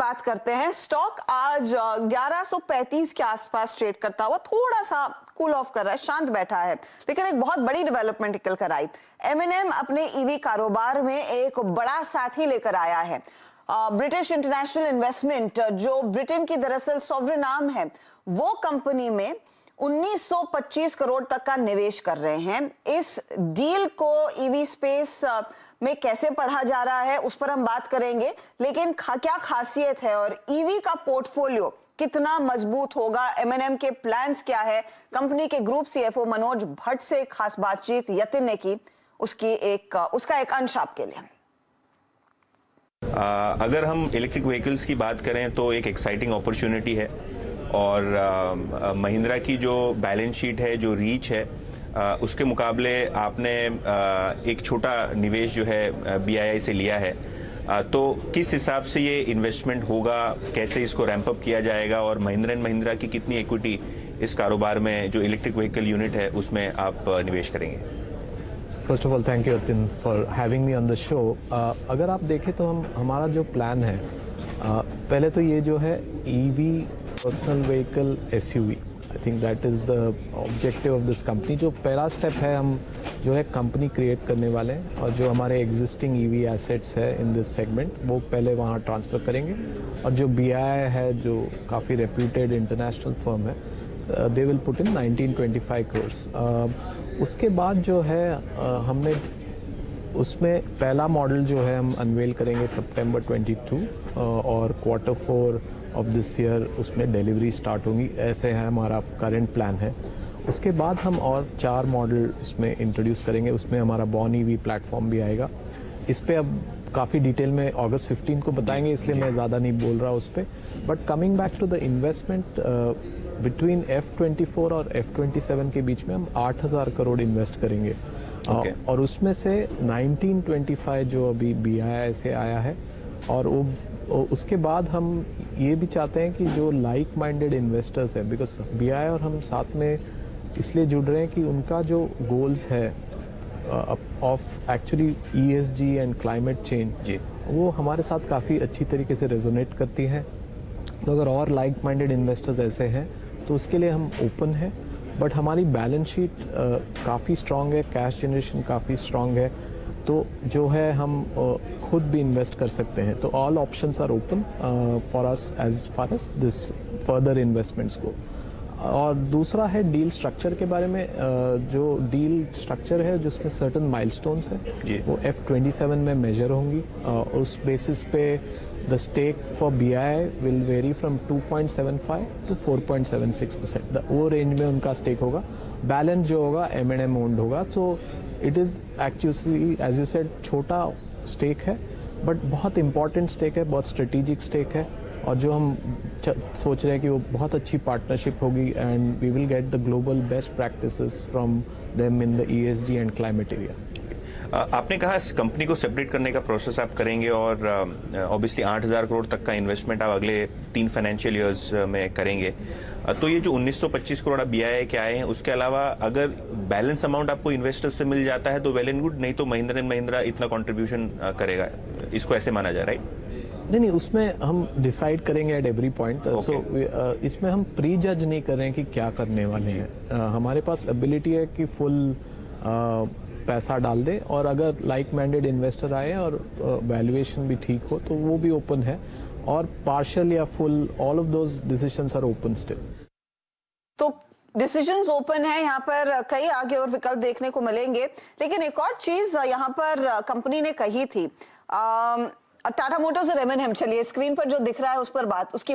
बात करते हैं। स्टॉक आज 1135 के आसपास ट्रेड करता हुआ थोड़ा सा कूल ऑफ कर रहा है, शांत बैठा है, लेकिन एक बहुत बड़ी डेवलपमेंट निकल कर आई। एमएनएम अपने ईवी कारोबार में एक बड़ा साथी लेकर आया है। ब्रिटिश इंटरनेशनल इन्वेस्टमेंट, जो ब्रिटेन की दरअसल सॉवरेन आर्म है, वो कंपनी में 1925 करोड़ तक का निवेश कर रहे हैं। इस डील को ईवी स्पेस में कैसे पढ़ा जा रहा है उस पर हम बात करेंगे, लेकिन क्या खासियत है और ईवी का पोर्टफोलियो कितना मजबूत होगा, एमएनएम के प्लान्स क्या है, कंपनी के ग्रुप सीएफओ मनोज भट्ट से खास बातचीत यतिन ने की, उसका एक अंश आपके लिए। अगर हम इलेक्ट्रिक व्हीकल्स की बात करें तो एक एक्साइटिंग अपॉर्चुनिटी है और महिंद्रा की जो बैलेंस शीट है, जो रीच है, उसके मुकाबले आपने एक छोटा निवेश जो है बीआईआई से लिया है, तो किस हिसाब से ये इन्वेस्टमेंट होगा, कैसे इसको रैंप अप किया जाएगा और महिंद्रा एंड महिंद्रा की कितनी इक्विटी इस कारोबार में जो इलेक्ट्रिक व्हीकल यूनिट है उसमें आप निवेश करेंगे? First of all thank you Yatin for having me on the show. अगर आप देखें तो हमारा जो प्लान है, पहले तो ये जो है EV personal vehicle SUV, I think that is the objective of this company. जो पहला स्टेप है, हम जो है कंपनी क्रिएट करने वाले हैं और जो हमारे एग्जिस्टिंग ईवी एसेट्स है इन दिस सेगमेंट वो पहले वहाँ ट्रांसफ़र करेंगे, और जो बीआईआई है जो काफ़ी रेप्यूटेड इंटरनेशनल फर्म है, they will put in 1925 crore. उसके बाद जो है हमने उसमें पहला मॉडल जो है हम अनवेल करेंगे सितंबर 22 और Q4 ऑफ दिस ईयर उसमें डिलीवरी स्टार्ट होगी, ऐसे है हमारा करंट प्लान है। उसके बाद हम और 4 मॉडल इसमें इंट्रोड्यूस करेंगे, उसमें हमारा बॉर्न ईवी प्लेटफॉर्म भी आएगा। इस पे अब काफ़ी डिटेल में अगस्त 15 को बताएंगे, इसलिए मैं ज़्यादा नहीं बोल रहा उस पर। But coming back to the investment, between F24 और F27 के बीच में हम 8,000 करोड़ इन्वेस्ट करेंगे। और उसमें से 1925 जो अभी बीआईआई से आया है, और उसके बाद हम ये भी चाहते हैं कि जो लाइक माइंडेड इन्वेस्टर्स हैं, बिकॉज बीआईआई और हम साथ में इसलिए जुड़ रहे हैं कि उनका जो गोल्स है of actually ESG and climate change, वो हमारे साथ काफ़ी अच्छी तरीके से रेजोनेट करती हैं। तो अगर और लाइक माइंडेड इन्वेस्टर्स ऐसे हैं तो उसके लिए हम ओपन हैं। बट हमारी बैलेंस शीट काफ़ी स्ट्रांग है, कैश जनरेशन काफ़ी स्ट्रांग है, तो जो है हम खुद भी इन्वेस्ट कर सकते हैं। तो all options are open for us as far as this further investments को। और दूसरा है डील स्ट्रक्चर के बारे में। जो डील स्ट्रक्चर है जिसमें सर्टन माइलस्टोन्स हैं वो F27 में मेजर होंगी। उस बेसिस पे the stake for BII will vary from 2.75 to 4.76%। वो रेंज में उनका स्टेक होगा। बैलेंस जो होगा M&M ओन्ड होगा। So it is actually as you said छोटा स्टेक है, बट बहुत इंपॉर्टेंट स्टेक है, बहुत स्ट्रेटेजिक स्टेक है, और जो हम सोच रहे हैं कि वो बहुत अच्छी पार्टनरशिप होगी and we will get the global best practices from them in the ESG and climate area. आपने कहा इस कंपनी को सेपरेट करने का प्रोसेस आप करेंगे और ऑब्वियसली 8,000 करोड़ तक का इन्वेस्टमेंट आप अगले 3 फाइनेंशियल ईयर्स में करेंगे। तो ये जो 1925 करोड़ BII के आए हैं, उसके अलावा अगर बैलेंस अमाउंट आपको इन्वेस्टर से मिल जाता है तो वेल एंड गुड, नहीं तो महिंद्रा एंड महिंद्रा इतना कॉन्ट्रीब्यूशन करेगा, इसको ऐसे माना जाए, राइट? नहीं, उसमें हम डिसाइड करेंगे एट एवरी पॉइंट। सो इसमें हम प्री जज नहीं कर रहे हैं कि क्या करने वाले हैं। हमारे पास एबिलिटी है कि फुल पैसा डाल दे, और अगर लाइक माइंडेड इन्वेस्टर आए और वैल्यूएशन भी ठीक हो तो वो भी ओपन है, और पार्शियल या full all of those decisions are open still. तो डिसीजंस ओपन है, यहाँ पर कई आगे और विकल्प देखने को मिलेंगे। लेकिन एक और चीज यहाँ पर कंपनी ने कही थी, टाटा मोटर्स और एमएनएम, चलिए स्क्रीन पर जो दिख रहा है उस पर उसकी